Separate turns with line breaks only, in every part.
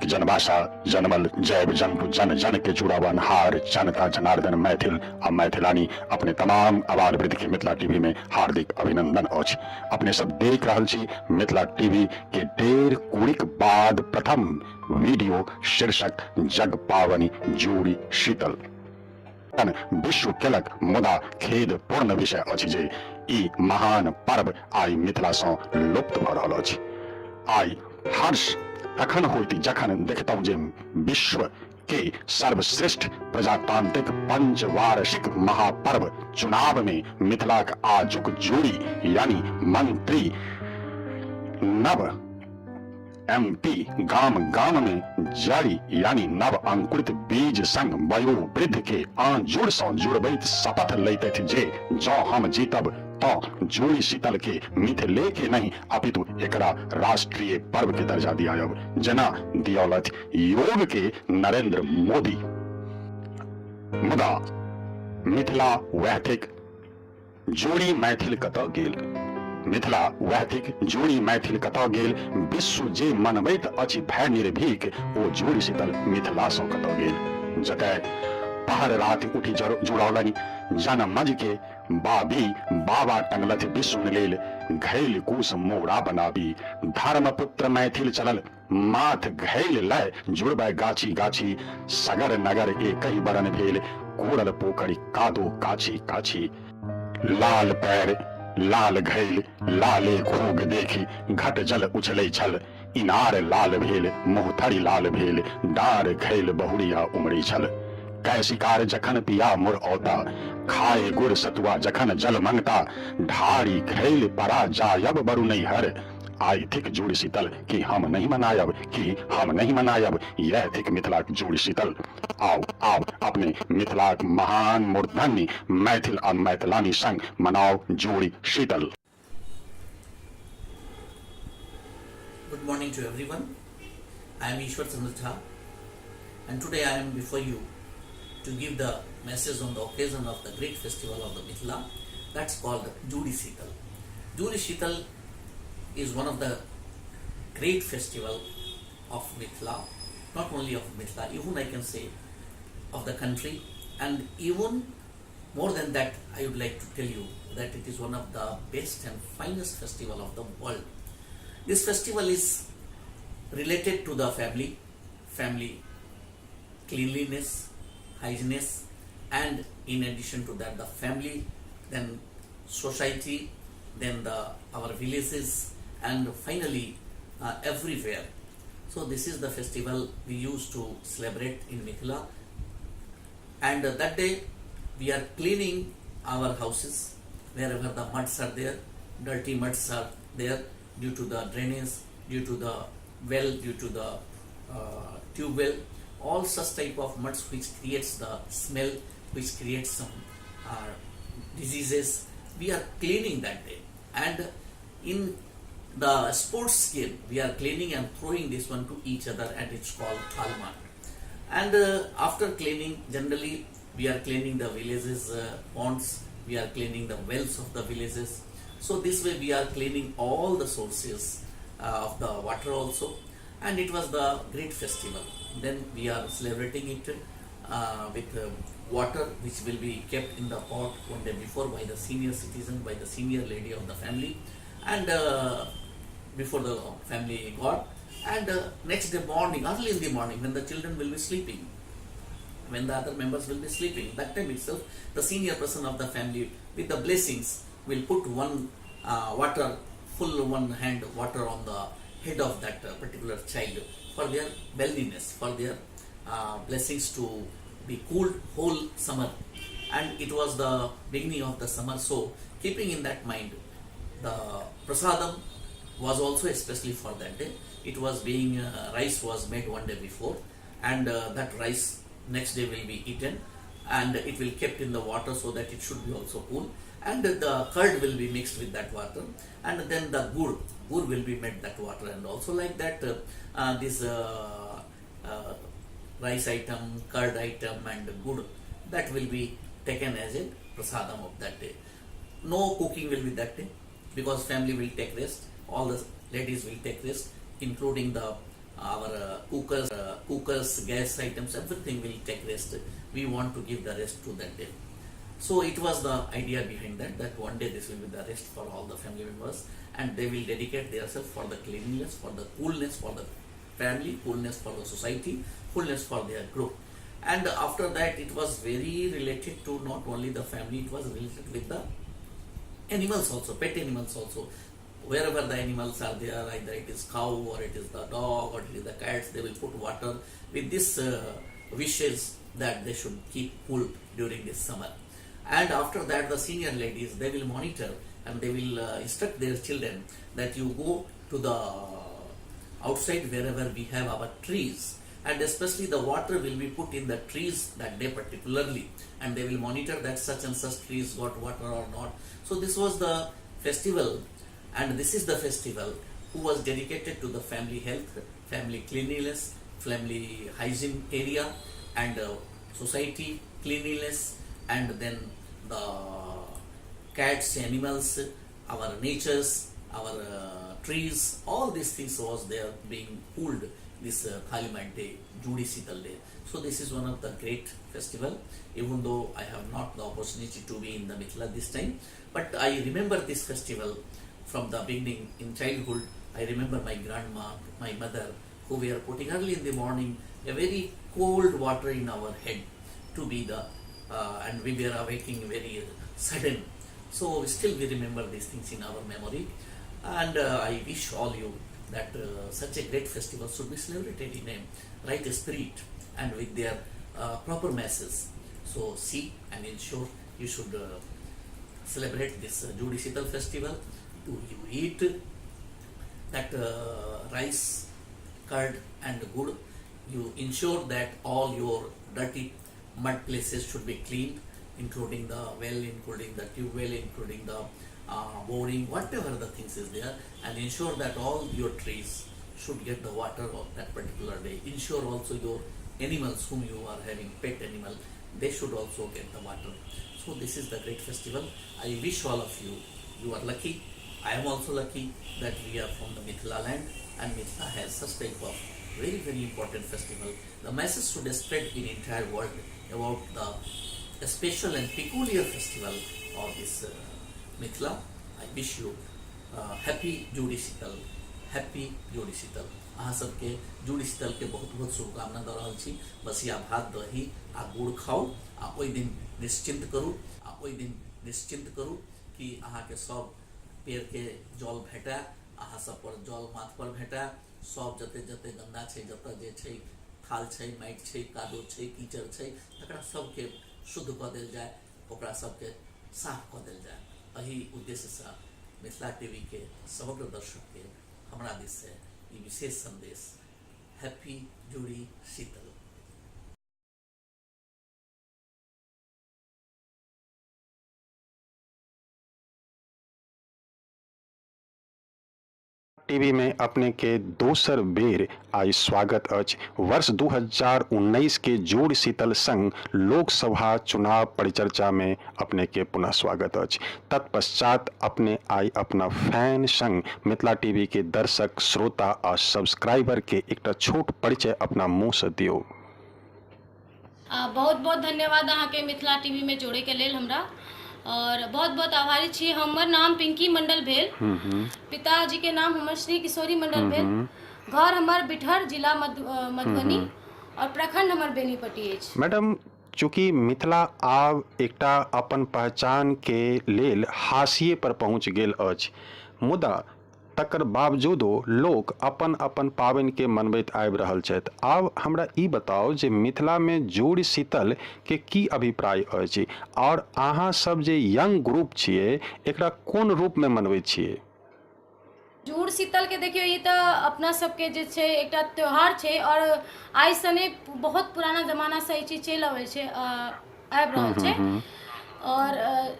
एक जनभाषा जनमल जैव जंतु जन जन के जुड़ावन हार जनता जनार्दन मैथिल आ मैथिलानी अपने तमाम आवाज वृद्ध के मिथिला टीवी में हार्दिक अभिनंदन अछि। अपने सब देख रहल छी मिथिला टीवी के डेढ़ कुड़ीक बाद प्रथम वीडियो शीर्षक जग पावनी जोड़ी शीतल विश्व केलक मुदा खेद पूर्ण विषय अछि जे ई महान पर्व आई मिथिला सँ लुप्त भ रहल अछि। आई हर्ष तखन होइत जखन देखतौ जे विश्व के सर्वश्रेष्ठ प्रजातांत्रिक पंचवार्षिक महापर्व चुनाव में मिथिलाक आजुक जोड़ी यानी मंत्री नव एमपी गाम गाम में जारी यानी नव अंकुरित बीज संग वयोवृद्ध के आंजुड़ सँ जुड़बैत शपथ लैत जे जँ हम जीतब तो जोड़ी शीतल के मिथिले के नहीं अपितु एकरा राष्ट्रीय पर्व के दर्जा दियायब जेना दियौलथ योग के नरेंद्र मोदी। मुदा मिथिला वैथिक जोड़ी मैथिल कतऽ गेल? मिथिला वैथिक जोड़ी मैथिल कतऽ गेल? विश्व जे मनबैत अछि भय निर्भीक ओ जोड़ी शीतल मिथिला सँ कतऽ गेल? जतय पहर राति उठी जुड़ौलनि जनमज के बाबी बाबा टंगलथ विष्णु लेल घैल कुश मोड़ा बनाबी धर्मपुत्र मैथिल चलल माथ घैल लय जुड़बै गाछी गाछी सगर नगर एकहि बरन भेल कोड़ल पोखरी कादो काछी काछी लाल पैर लाल घैल लाले खोग देखी घट जल उछलै छल इनार लाल भेल मोहथरी लाल भेल डार घैल बहुरिया उमड़ी छल कै शिकार जखन पिया मुर औता खाए गुड़ सतुआ जखन जल मंगता ढारी घैल परा जायब बरु नहीं हर आई थिक जोड़ी शीतल कि हम नहीं मनायब कि हम नहीं मनायब यह थिक मिथिला की जोड़ी शीतल। आओ आओ अपने मिथिला महान मूर्धन्य मैथिल और मैथिलानी संग मनाओ जोड़ी शीतल।
Good morning to everyone. I am Ishwar Chandra Jha and today I am before you to give the message on the occasion of the great festival of the Mithila that's called Jodi Sheetal. Jodi Sheetal is one of the great festival of Mithila, not only of Mithila, even I can say of the country, and even more than that I would like to tell you that it is one of the best and finest festival of the world. This festival is related to the family cleanliness, hygiene, and in addition to that the family, then society, then our villages, and finally everywhere. So this is the festival we used to celebrate in Mithila, and that day we are cleaning our houses wherever the muds are there, dirty muds are there due to the drainage, due to the well, due to the tube well, all such type of muds which creates the smell, which creates some diseases. We are cleaning that day, and in the sports game we are cleaning and throwing this one to each other, and it's called thalma. And after cleaning, generally we are cleaning the villages ponds, we are cleaning the wells of the villages. So this way we are cleaning all the sources of the water also, and it was the great festival. Then we are celebrating it with water which will be kept in the pot one day before by the senior citizen, by the senior lady of the family, and before the family god. And next day morning, early in the morning, when the children will be sleeping, when the other members will be sleeping, that time itself the senior person of the family with the blessings will put one water, full one hand water on the head of that particular child for their wellness, for their blessings to be cooled whole summer. And it was the beginning of the summer, so keeping in that mind, the prasadam was also especially for that day. It was being rice was made one day before, and that rice next day will be eaten, and it will kept in the water so that it should be also cool, and the curd will be mixed with that water, and then the gur will be made that water, and also like that this rice item, curd item, and gur, that will be taken as a prasadam of that day. No cooking will be that day because family will take rest, all the ladies will take rest, including our cookers, gas items, everything will take rest. We want to give the rest to that day. So it was the idea behind that, that one day this will be the rest for all the family members, and they will dedicate themselves for the cleanliness, for the coolness for the family, coolness for the society, coolness for their group. And after that, it was very related to not only the family, it was related with the animals also, pet animals also. Wherever the animals are there, either it is cow or it is the dog or it is the cats, they will put water with this wishes that they should keep cool during this summer. And after that, the senior ladies, they will monitor and they will instruct their children that you go to the outside wherever we have our trees, and especially the water will be put in the trees that day particularly, and they will monitor that such and such trees got water or not. So this was the festival, and this is the festival who was dedicated to the family health, family cleanliness, family hygiene area, and society cleanliness, and then the cats, animals, our natures, our trees, all these things was there being cooled this Thalimat day, Judi Sital day. So this is one of the great festival, even though I have not the opportunity to be in the Mithila this time, but I remember this festival from the beginning in childhood. I remember my grandma, my mother, who were putting early in the morning a very cold water in our head to be the and we were awaking very sudden. So still we remember these things in our memory, and I wish all you that such a great festival should be celebrated in a right spirit and with their proper masses. So see and ensure you should celebrate this Judi Sital festival. You eat that rice, curd and gur. You ensure that all your dirty mud places should be cleaned, including the well, including the tube well, including the boring, whatever the things is there, and ensure that all your trees should get the water of that particular day. Ensure also your animals whom you are having, pet animal, they should also get the water. So this is the great festival. I wish all of you, you are lucky. I am also lucky that we are from the Mithila land, and Mithila has such type of very, very important festival. The message should spread in entire world about the special and peculiar festival of this Mithila. I wish you happy Judi Sital, happy Judi Sital. अहाँ सबके जुड़ी शीतल के बहुत बहुत शुभकामना दऽ रहल छी। बस या भात दही आ गुड़ खाओ आ ओहि दिन निश्चिंत करू कि अहाँके सब पेड़ के जल भेटा, अहाँ सब पर जल माथ पर भेटा, सब जते जते गंदा छै, जतऽ जे छै थाल छै, माटि छै, कादो छै, कीचड़ छै, तकरा सबके शुद्ध कऽ देल जाय, ओकरा सबके साफ कऽ देल जाय। एहि उद्देश्यसँ मिथिला टीवी के समग्र दर्शक के हमरा दिस से ई विशेष संदेश, हैप्पी जुड़ी शीतल।
टीवी में अपने के दोसर बेर आई स्वागत अछि। वर्ष 2019 के जोड़ शीतल संघ लोकसभा चुनाव परिचर्चा में अपने के पुनः स्वागत अछि। तत्पश्चात अपने आई अपना फैन संग मिथिला टीवी के दर्शक, श्रोता और सब्सक्राइबर के एक छोट परिचय अपना मुंह से दियो।
बहुत बहुत धन्यवाद अहाँ के मिथिला टीवी में जोड़े के लेल हमरा, और बहुत बहुत आभारी छी। हमर नाम पिंकी मंडल भेल, पिताजी के नाम हमर श्री किशोरी मंडल भेल, घर हमर बिठर, जिला मधुबनी, और प्रखंड हमर बेनीपट्टी अछि।
मैडम, चूँकि मिथिला आब एकटा अपन पहचान के लेल हाशिए पर पहुँच गेल अछि, मुदा तकर बावजूदो लोक अपन अपन पाबनि के मनबैत आबि रहल छथि। आब हमरा ई बताओ जे मिथिला में जोड़ शीतल के की अभिप्राय अछि, और अहाँ सब जे यंग ग्रुप छियै एकरा कोन रूप में मनबैत छियै?
जुड़ शीतल के देखियो, ये तो अपना सबके जे छै एकटा त्योहार छै, और आइ सने बहुत पुराना जमाना से ई चीज चलि आबै छै, आबि रहल छै। और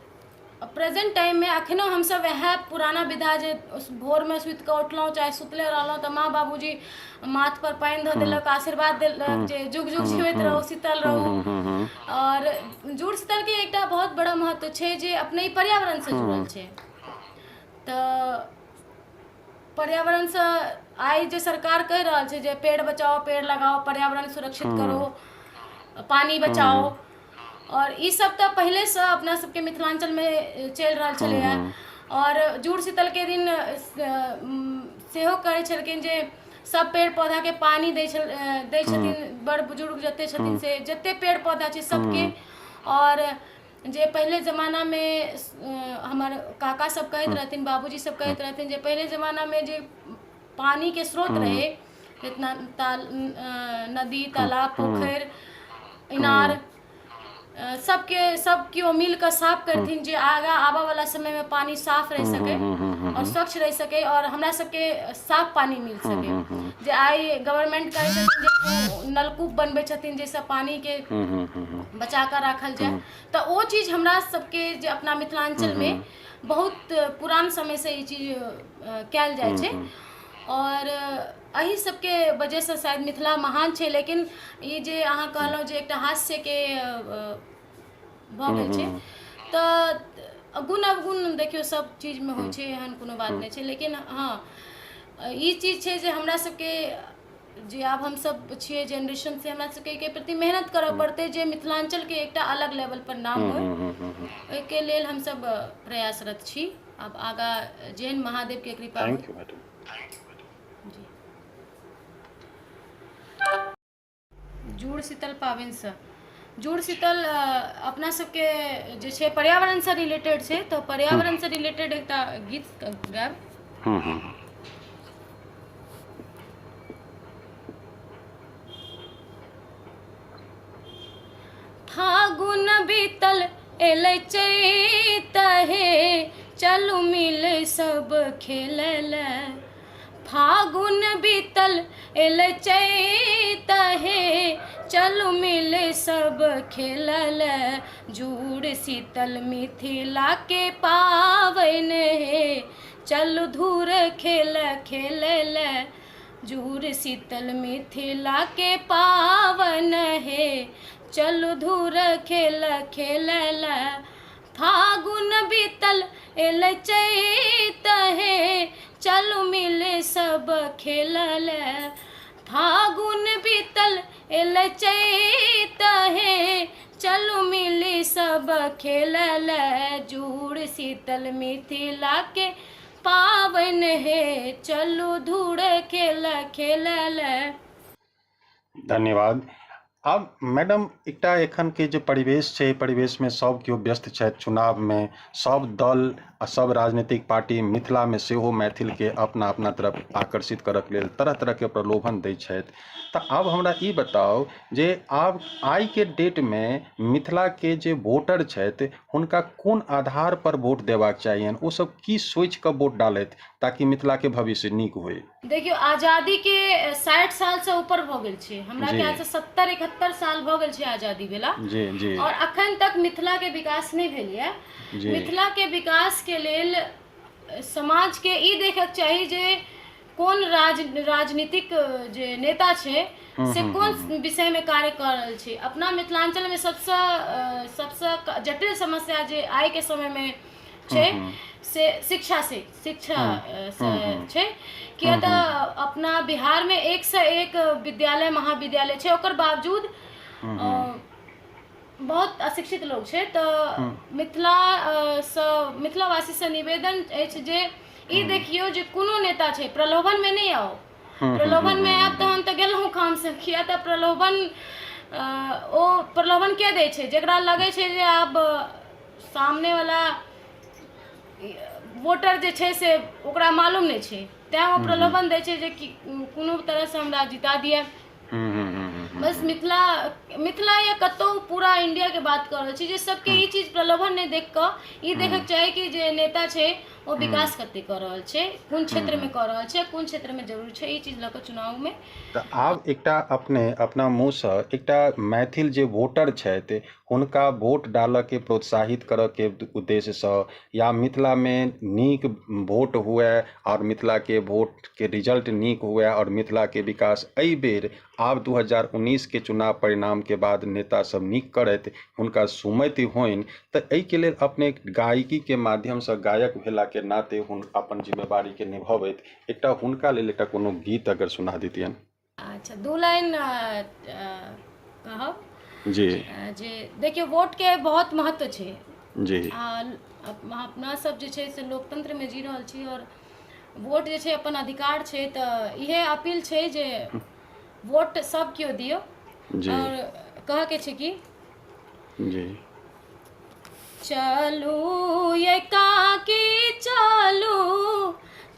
प्रेजेंट टाइम में अखनो हम सब वह पुराना विधा जे भोर में सुति के उठलहुँ, चाहे सुतले रहलहुँ तो माँ बाबूजी माथ पर पानि धऽ देलक, आशीर्वाद देलक जे जुग जुग जीवित रहू, शीतल रहू। और जुड़ शीतल के एकटा बहुत बड़ा महत्व छै जे अपने पर्यावरण से जुड़ल छै। तो पर्यावरण से आई जे सरकार कह रहल छै जे पेड़ बचाओ, पेड़ लगाओ, पर्यावरण सुरक्षित करो, पानी बचाओ, और ई सब तो पहले से अपना सबके मिथिलांचल में चल रहल छलैया। और जुड़ शीतल के दिन सेहो करै छलखिन जे सब पेड़ पौधा के पानी दै छथिन, बड़ बुजुर्ग जते छथिन से जते पेड़ पौधा छै सबके। और जे पहले ज़माना में हमार काका सब कहैत रहथिन, बाबूजी सब कहैत रहथिन जे पहले ज़माना में जे पानी के स्रोत रहे, जितना नदी, तालाब, पोखर, इनार, सब केओ मिल कर साफ करथिन जे आगा आबा वाला समय में पानी साफ रह सके और स्वच्छ रह सके और हमरा सबके साफ पानी मिल सके। जे आई गवर्नमेंट करे छथिन जे नलकूप बनबे छथिन जैसे पानी के बचा कर रखल जाए, तो वो चीज हमरा सबके जे अपना मिथिलांचल में बहुत पुरान समय से ये चीज कैल जाए छे। और एही सबके वजह से शायद मिथिला महान छे। लेकिन ये जे अहाँ कहलहुँ जे एकटा हास्य के भऽ गेल छै, तऽ गुण अवगुण देखियो सब चीज में होइ छै, एहन कोनो बात नहीं छै। लेकिन हाँ ई चीज छै जे हमरा सबके जे आब हम सब छियै जनरेशन से हमरा सबके के प्रति मेहनत करऽ पड़तै जे मिथिलांचल के एकटा अलग लेवल पर नाम होय, ओहिके लेल हम सब प्रयासरत छी। अब आगा जैन महादेव के कृपा
थैंक यू मैडम।
जी। जुड़ शीतल पाबनि से जुड़ शीतल अपना सबके जे छै पर्यावरण से रिलेटेड छै, तो पर्यावरण से रिलेटेड एकटा गीत गायब। फागुन बीतल एलै चैत हे, चलू मिल सब खेलल। फागुन बीतल एलै चैत हे, चलू मिल सब खेलल। जुड़ शीतल मिथिला के पावन हे, चलू धूर खेल खेलल। जुड़ शीतल मिथिला के पावन हे, चलू धूर खेल खेलल। फागुन बीतल एलै चैत हे, चलू मिल सब खेलल। फागुन बीतल एलै चैत हे, चलू मिल सब खेलल। जुड़ शीतल मिथिला के पावन हे, चलू धूर खेल खेलल।
धन्यवाद। अब मैडम एकटा एखन के जे परिवेश छै, परिवेश में सब केओ व्यस्त छथि चुनाव में, सब दल आ सब राजनीतिक पार्टी मिथिला में सेहो मैथिल के अपना अपना तरफ आकर्षित करऽ के लेल तरह तरह के प्रलोभन दै छथि। तऽ आब हमरा ई बताउ जे आब आइ के डेट में मिथिला के जे वोटर छथि हुनका कोन आधार पर वोट देबाक चाहिए, वो सब की सोच कऽ वोट डालथि ताकि मिथिला के भविष्य नीक होय।
देखियो आजादी के 60 साल से ऊपर भ गेल छै, हमरा ख्याल से 70-71 साल भ गेल छै आजादी भेला।
जी जी।
और अखन तक मिथिला के विकास नहीं भेल है। मिथिला के विकास के लेल समाज के ई देखक चाहिए जे कोन राजनीतिक जे नेता छे से कोन विषय में कार्य कर रहल छे। अपना मिथिलांचल में सबसे जटिल समस्या जे आइ के समय में छे से शिक्षा से छे। किया तऽ अपना बिहार में 1 से 1 विद्यालय महाविद्यालय छे, ओकर बावजूद बहुत अशिक्षित लोग छे। तो मिथिलावासी से निवेदन अछि जे ई देखियो जे कोनो नेता छे प्रलोभन में नहीं आओ। प्रलोभन में आब तो हम तो गेलहुँ काम से, किया तऽ प्रलोभन के दै छे जेकरा लगे छे जे आब सामने वाला वोटर जे छे से ओकरा मालूम नहीं छे, तैं वो प्रलोभन दै छे जे कोनो तरह से हमरा जिता दिया। बस मिथिला या कतौ पूरा इंडिया के बात कर रहल छी जे सबके ई चीज प्रलोभन नहीं देख कऽ ई देखक चाही कि जे नेता छे वो विकास कते कर रहल छे, कोन क्षेत्र में कर रहल छे, कोन क्षेत्र में जरूरी छे, ई चीज लऽ कऽ चुनाव में।
तऽ आब एकटा अपना मुँह से एकटा मैथिल जे वोटर छथि हुनका वोट डालऽ के प्रोत्साहित करऽ के उद्देश्य से या मिथिला में नीक वोट हुए और मिथिला के वोट के रिजल्ट नीक हुए और मिथिला के विकास एहि बेर
आब 2019 के चुनाव परिणाम के बाद नेता सब नीक करैत हुनका सुमति होइन तऽ एहिके लेल अपने गायकी के माध्यम से गायक भेला के नाते हुन अपन जिम्मेवारी के निभावैत एकटा हुनका लेल एकटा कोनो गीत अगर सुना दितियन।
अच्छा, 2 लाइन कहब
जी
जे देखियो वोट के बहुत महत्व छै
जी
अपना सब जे छै से लोकतंत्र में जी रहल छी और वोट जे छै अपन अधिकार छै तऽ इहे अपील छै जे वोट सब केओ दियो
जी
और कह के छै कि
जी
चलू ये काकी चलू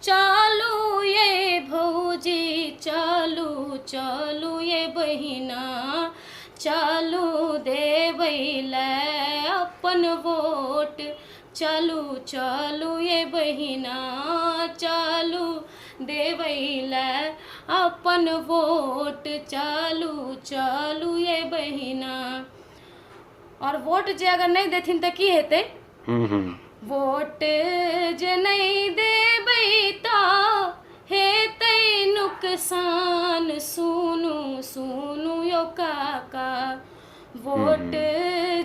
चलू ये भौजी चलू चलू ये बहिना चलू देबै ले अपन वोट चलू चलू ये बहिना चलू देबै ले अपन वोट चलू चलू ये बहिना। और वोट जे अगर नहीं देथिन तऽ की हेतै? वोट जे नहीं देबै तऽ हेतै नुकसान सुनू सुनू यो काका वोट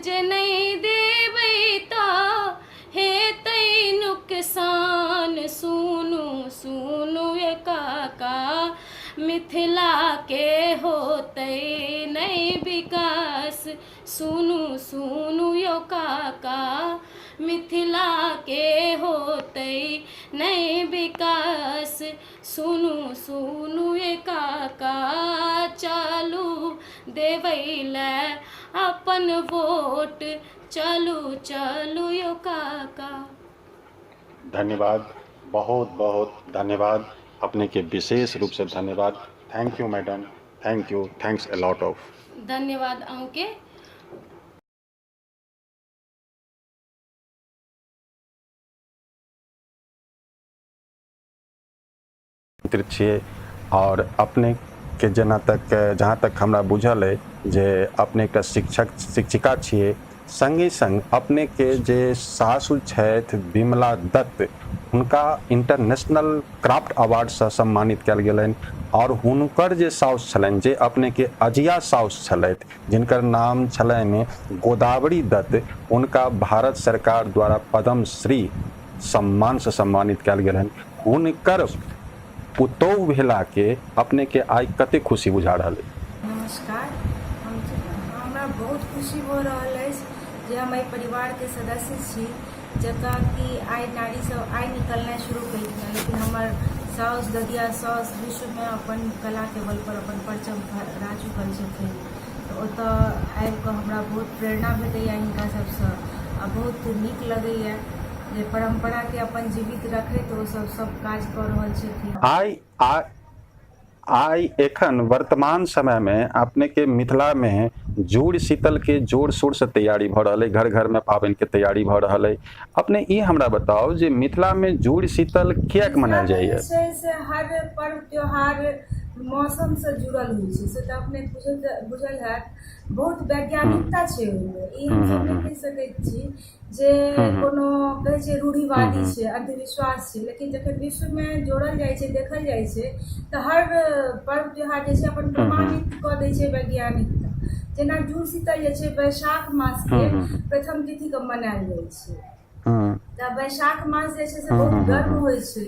जे नहीं देबै तऽ हेतै नुकसान सुनू सुनू ये काका मिथिला के होतै नहीं विकास सुनू सुनू यो काका मिथिला के होतै नहीं विकास सुनू सुनू ये काका चलू देबै ले अपन वोट चलू चलू यो काका।
धन्यवाद, बहुत बहुत धन्यवाद, अपने के विशेष रूप से धन्यवाद। Thank you madam, thank you, thanks a lot of.
धन्यवाद अहूँके।
छियै और अपने के जहाँ तक हमरा बुझल है जे अपने एकटा शिक्षिका छियै, संगे संग अपने के जे सासुर छथि विमला दत्त हुनका इंटरनेशनल क्राफ्ट अवार्ड से सम्मानित कयल गेलनि और हुनकर जे साउस छलनि जे अपने के अजिया साउस छलथि जिनकर नाम छलनि गोदावरी दत्त, हुनका भारत सरकार द्वारा पद्म श्री सम्मान से सम्मानित कयल गेलनि। हुनकर पुतौह भेला के अपने के आइ कते खुशी बुझा रहल है?
नमस्कार, हमरा बहुत खुशी हो रहल अछि जे हम एहि परिवार के सदस्य छी जतऽ कि आइ नारी सब आइ निकलनाइ शुरू केलखिन, लेकिन हमर साउस ददिया साउस विश्व में अपन कला के बल पर अपन परचम फहरा चुकल छथिन। तऽ ओतऽ आबि कऽ हमरा बहुत प्रेरणा भेटैया हिनका सबसँ आ बहुत नीक लगैया जे परंपरा के अपन जीवित रखे तो सब काज कर रहल छथिन।
आई एखन वर्तमान समय में अपने के मिथिला में जुड़ शीतल के जोर शोर से तैयारी भ रहा है, घर घर में पाबनि के तैयारी भ रहा है। अपने ई हमरा बताओ जे मिथिला में जुड़ शीतल कियाक मनायल जाइए?
से हर पर्व त्योहार मौसम से जुड़ल होइ छै, से तऽ अपने बुझल हैत, बहुत वैज्ञानिकता छै ओहिमे। ई हमसब नहि कहि सकैत छी जे कोनो कहै छै रूढ़िवादी छै, अंधविश्वास छै, लेकिन जखन विश्व में जोड़ल जाइ छै, देखल जाइ छै तऽ हर पर्व त्योहार जे छै अपन प्रमाणित कऽ दै छै वैज्ञानिकता। जेना जुड़ शीतल जे छै वैशाख मास के प्रथम तिथि के मनायल जाइ छै। तऽ वैशाख मास जे छै से बहुत गर्म होइ छै।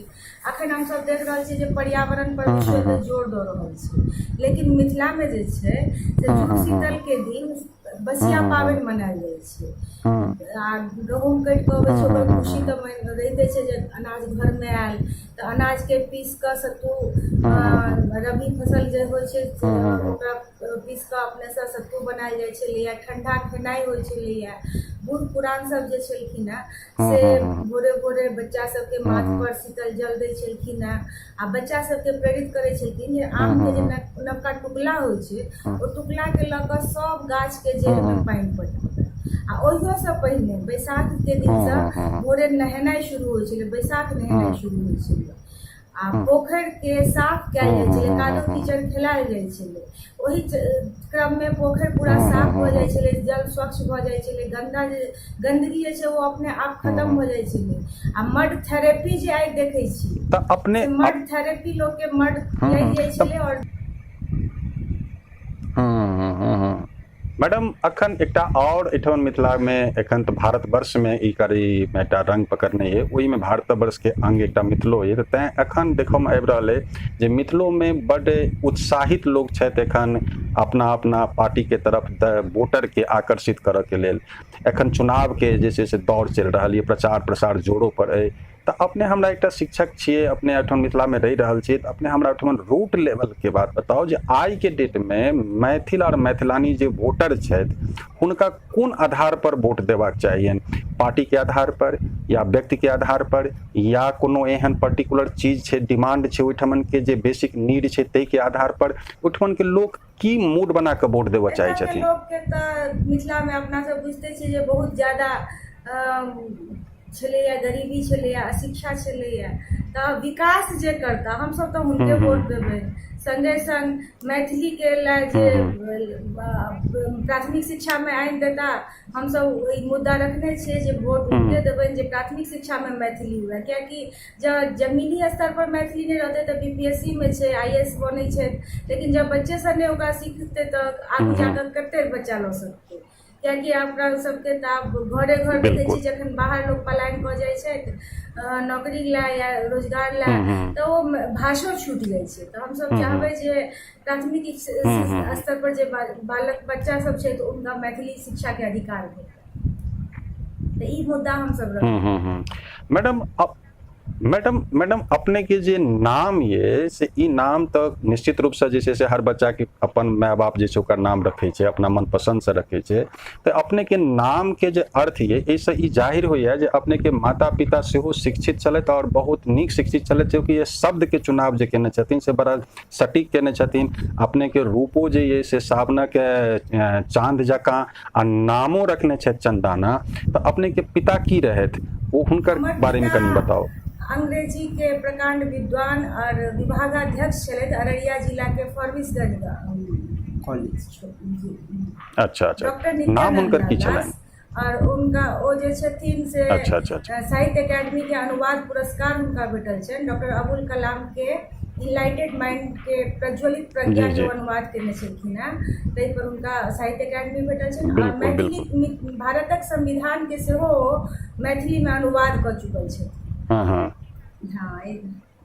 अखन हमसब देख रहल छियै जे पर्यावरण पर विश्व एते जोर दऽ रहल छै, लेकिन मिथिला में जे छै से जुड़ शीतल के दिन बसिया पाबनि मनायल जाइ छै। आ गहूँम काटि कऽ अबै छै, ओकर खुशी तऽ रहिते छै जे अनाज घर में आयल तऽ अनाज के पीस कऽ सत्तू, रबी फसल जे होइ छै ओकरा पीस कऽ अपने से सत्तू बनायल जाइ छलैया, ठंडा खेनाइ होइ छलैया। बूढ़ पुरान सब जे छलखिन हैं से भोरे भोरे बच्चा सबके माथ पर शीतल जल दै छलखिन हैं आ बच्चा सबके प्रेरित करै छलखिन जे आम के जे नवका टुकला होइ छै ओ टुकला के लऽ कऽ सब गाछ के जड़ में पानि पटाबे। आ ओहियो से पहिने बैसाख के दिन से भोरे नहेनाइ शुरू होइ छलै, बैसाख नहेनाइ शुरू होइ छलै आ पोखरि के साफ कयल जाइ छलै, कादो कीचड़ खेलायल जाइ छलै। ओहि क्रम में पोखरि पूरा साफ भऽ जाइ छलै, जल स्वच्छ भऽ जाइ छलै, गंदगी जे छै वो अपने आप खत्म भऽ जाइ छलै। आ मड थेरेपी जे आइ देखै छी तऽ अपने मड थेरेपी लोग के मड लागि जाइ छलै और
मैडम अखन एकटा और एठन मिथिला में एखन तो भारतवर्ष में ई करी एकटा रंग पकड़ने है ओहि में भारतवर्ष के अंग एकटा मिथिलो है तो तैं एखन देखो में आबि रहल है जे मिथिलो में बड उत्साहित लोग छथि एखन अपना अपना पार्टी के तरफ वोटर के आकर्षित करऽ के लेल एखन चुनाव के जे छै से दौर चलि रहल है प्रचार प्रसार जोरों पर है तो अपने हमरा एकटा शिक्षक छिए अपने एठन मिथिला में रहि रहल छिए अपने हमरा एठन रूट लेवल के बात बताओ जे आई के डेट में मैथिल और मैथिलानी जे वोटर छथि हुनका कोन आधार पर वोट देबाक चाहिए पार्टी के आधार पर या व्यक्ति के आधार पर या कोनो एहन पर्टिकुलर चीज छै डिमांड छै ओहिठमन के जे बेसिक नीड छै तै के आधार पर ओहिठमन के लोग की मूड बना के वोट देबऽ चाहै छथिन
लोग के तऽ मिथिला में अपना सब बुझते छी जे बहुत ज्यादा छलैया गरीबी छलैया अशिक्षा छलैया तऽ विकास जे करता हमसब तऽ हुनके वोट देबै संगे संग मैथिली के लेल जे प्राथमिक शिक्षा में आनि देता हमसब ई मुद्दा रखने छियै जे वोट हुनके देबै जे प्राथमिक शिक्षा में मैथिली हुए कियाकि जब जमीनी स्तर पर मैथिली नहीं रहते तऽ बीपीएससी में छै आईएएस बनै छै लेकिन जब बच्चे सब ने ओकरा सीखते तऽ आगू जाकर कते बच्चा लऽ सकते कियाकि अपना सबके तऽ आब घरे घर देखै छी जखन बाहर लोग पलायन कऽ जाइ छथि नौकरी ला या रोजगार ला तऽ ओ भाषो छूट जाइ छै तऽ हमसब चाहबै जे प्राथमिक स्तर पर जे बालक बच्चा सब छै तऽ उनका मैथिली शिक्षा के अधिकार भेटै तऽ ई मुद्दा हमसब रखबै
मैडम अपने के जे नाम ये से ई नाम तो निश्चित रूप से जैसे से हर बच्चा के अपन माय बाप जे ओकर नाम रखे छे अपना मन पसंद से रखे छे तो अपने के नाम के जे अर्थ ये ऐसे ई जाहिर होइए जे अपने के माता पिता सेहो शिक्षित चलत और बहुत नीक शिक्षित चलत क्योंकि ये शब्द के चुनाव जे केने छथिन से बड़ा सटीक केने छथिन अपने के रूपो जे ये से सावना के चांद जकां आ नामो रखने छे चंदाना तो अपने के पिता की रहत वो हुनकर बारे में कनी बताओ
अंग्रेजी के प्रकांड विद्वान और विभागाध्यक्ष छलथि अररिया जिला के फॉरबिसगंज कॉलेज
अच्छा नाम उनकर की छलनि
और उनका ओ जे छथिन से
अच्छा।
साहित्य अकादमी के अनुवाद पुरस्कार उनका भेटल छनि डॉक्टर अबुल कलाम के इनलाइटेड माइंड के प्रज्वलित प्रज्ञा के अनुवाद केने छलखिन हैं ताहि पर उनका साहित्य अकादमी भेटल छनि और मैथिली भारतक संविधान के सेहो मैथिली में अनुवाद कऽ चुकल छथि हाँ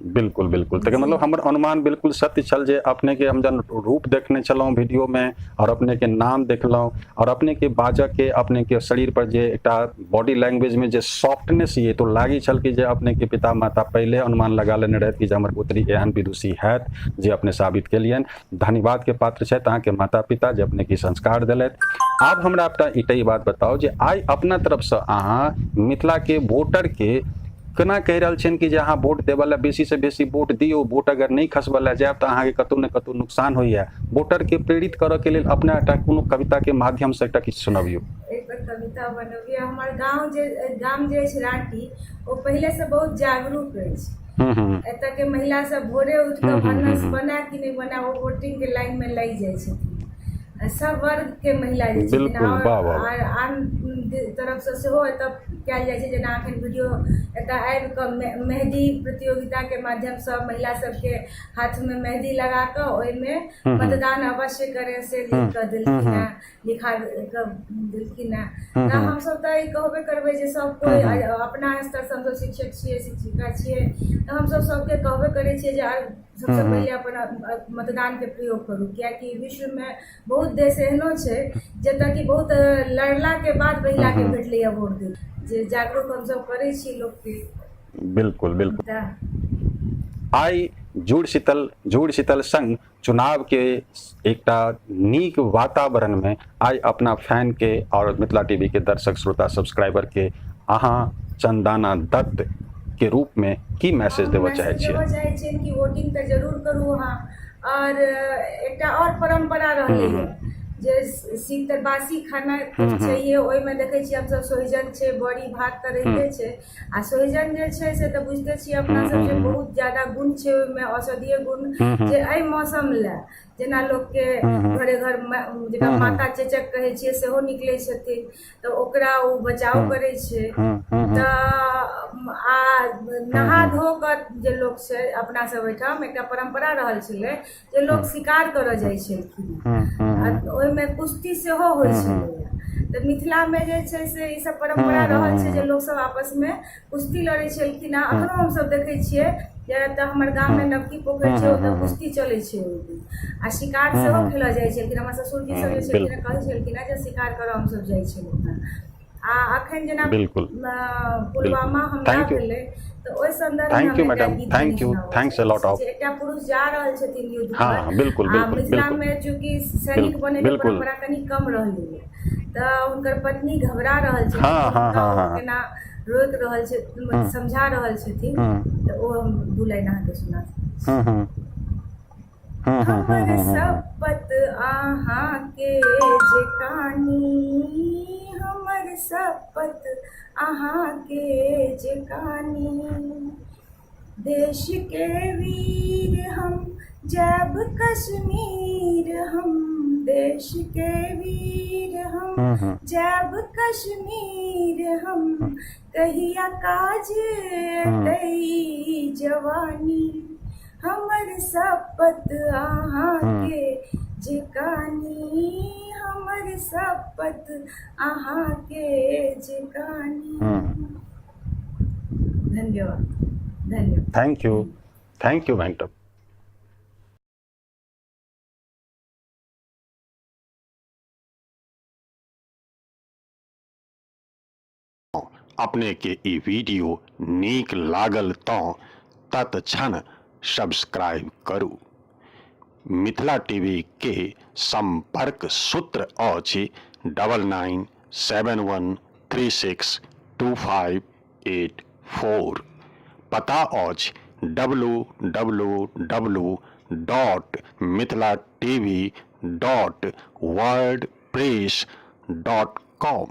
बिल्कुल तो मतलब हमर अनुमान बिल्कुल सत्य छल जे अपने के हम जन रूप देखने चलौं वीडियो में और अपने के नाम देखलौं और अपने के बाजऽ के अपने के शरीर पर जे एकटा बॉडी लैंग्वेज में जे सॉफ्टनेस ये तो लागी छल कि जे अपने के पिता माता पहले अनुमान लगा लेने रहत कि जे हमर पुत्री एहन विदुषी हैत जे अपने साबित केलियन धन्यवाद के पात्र छथि अहाँ के माता पिता जे अपने के संस्कार देलथि आब हमरा एकटा ई बात बताओ जे आइ अपना तरफ से अहाँ मिथिला के वोटर के केना कहि रहल छियनि कि जे अहाँ वोट देबऽ ला बेसी से बेसी वोट दियौ वोट अगर नहीं खसबऽ ला जायब तऽ अहाँके कतौ ने कतौ नुकसान होइए वोटर के प्रेरित करऽ के लेल अपना एकटा कोनो कविता के माध्यम से एकटा किछु सुनबियौ
एक कविता बनबियै हमर गाम जे छै राँटी ओ पहिले से बहुत जागरूक अछि एतऽ के महिला सब भोरे उठ कऽ भानस बना कि नहीं बना वो वोटिंग के लाइन में लागि जाइ छथिन सब वर्ग के महिला जे छथिन और आन तरफ से सेहो एतऽ कयल जाइ छै जेना अखन वीडियो एतऽ आबि कऽ मेहंदी प्रतियोगिता के माध्यम से महिला सबके हाथ में मेहंदी लगा कऽ ओहिमे मतदान अवश्य करे से लिख कऽ देलखिन हैं लिखा कऽ देलखिन हैं तऽ हमसब तऽ ई कहबे करबै जे सब कोई अपना स्तर से हमसब शिक्षक छियै शिक्षिका छियै तऽ हमसब सबके कहबे करै छियै जे सबसे पहले अपन मतदान के प्रयोग करू कियाकि विश्व में बहुत देश एहनो छै जतऽ कि बहुत लड़ला के बाद महिला के भेटलैया वोट दे जे जागरूक हमसब करै छी लोक के
बिल्कुल आई जुड़ शीतल संग चुनाव के एकटा नीक वातावरण में आई अपना फैन के और मिथिला टीवी के दर्शक श्रोता सब्सक्राइबर के अहाँ चंदाना दत्त के रूप में की मैसेज देबऽ चाहै छियै
कि वोटिंग तऽ जरूर करू अहाँ और एकटा और परंपरा रहलै है जे शीतल बासी खाना चाहिए ओहिमे देखै छियै हमसब सोहिजन छै बड़ी भात तऽ रहिते छै आ सोहिजन जे छै से तऽ बुझते छियै अपना सब जे बहुत ज्यादा गुण छै ओहिमे औषधीय गुण जे एहि मौसम लए जेना लोग के घरे घर जेना माता चेचक कहै छियै सेहो निकलै छथिन तऽ ओकरा ओ बचाव करै छै। तऽ आ नहा धो कऽ जे लोक छै अपना सब ओहिठाम एकटा परम्परा रहल छलै जे लोक शिकार करऽ जाइ छलखिन आ ओहिमे कुश्ती सेहो होइ छलै। तऽ मिथिलामे जे छै से ई सब परम्परा रहल छै जे लोक सब आपसमे कुश्ती लड़ै छलखिन। अखनो हमसब देखै छियै जे एतऽ हमर गाममे नवकी पोखरि छै ओतऽ कुश्ती चलै छै ओहि दिन आ शिकार सेहो खेलऽ जाइ छलखिन। हमर ससुरजी सब जे छलखिन कहै छलखिन जे शिकार करऽ हमसब जाइ छलहुँ हेँ। आ अखन जेना पुलवामा हमला भेलै तऽ ओहि संदर्भमे हम एकटा गीत सुनाबऽ जे एकटा पुरुष जा रहल छथिन युद्ध पर आ मिथिलामे चूँकि सैनिक बनैके परम्परा कनि कम रहलैए तऽ हुनकर पत्नी घबरा रहल छथिन केना रोकि रहल छै समझा रहल छथिन तऽ ओ हम दू लाइन अहाँके सुना सकै छी। हमर शपथ अहाँके जे कानी, हमर शपथ अहाँके जे कानी, देश के वीर हम जब कश्मीर हम, देश के वीर हम जब कश्मीर हम, कहिया काज तई जवानी, हमर शपथ अहाँके जे कानी, हमर शपथ अहाँके जे कानी। धन्यवाद धन्यवाद।
Thank you Venkat.
अपने के ई वीडियो नीक लागल तऽ तत्क्षण सब्सक्राइब करू। मिथिला टीवी के संपर्क सूत्र अछि 9971362584। पता अछि www.mithilatv.wordpress.com।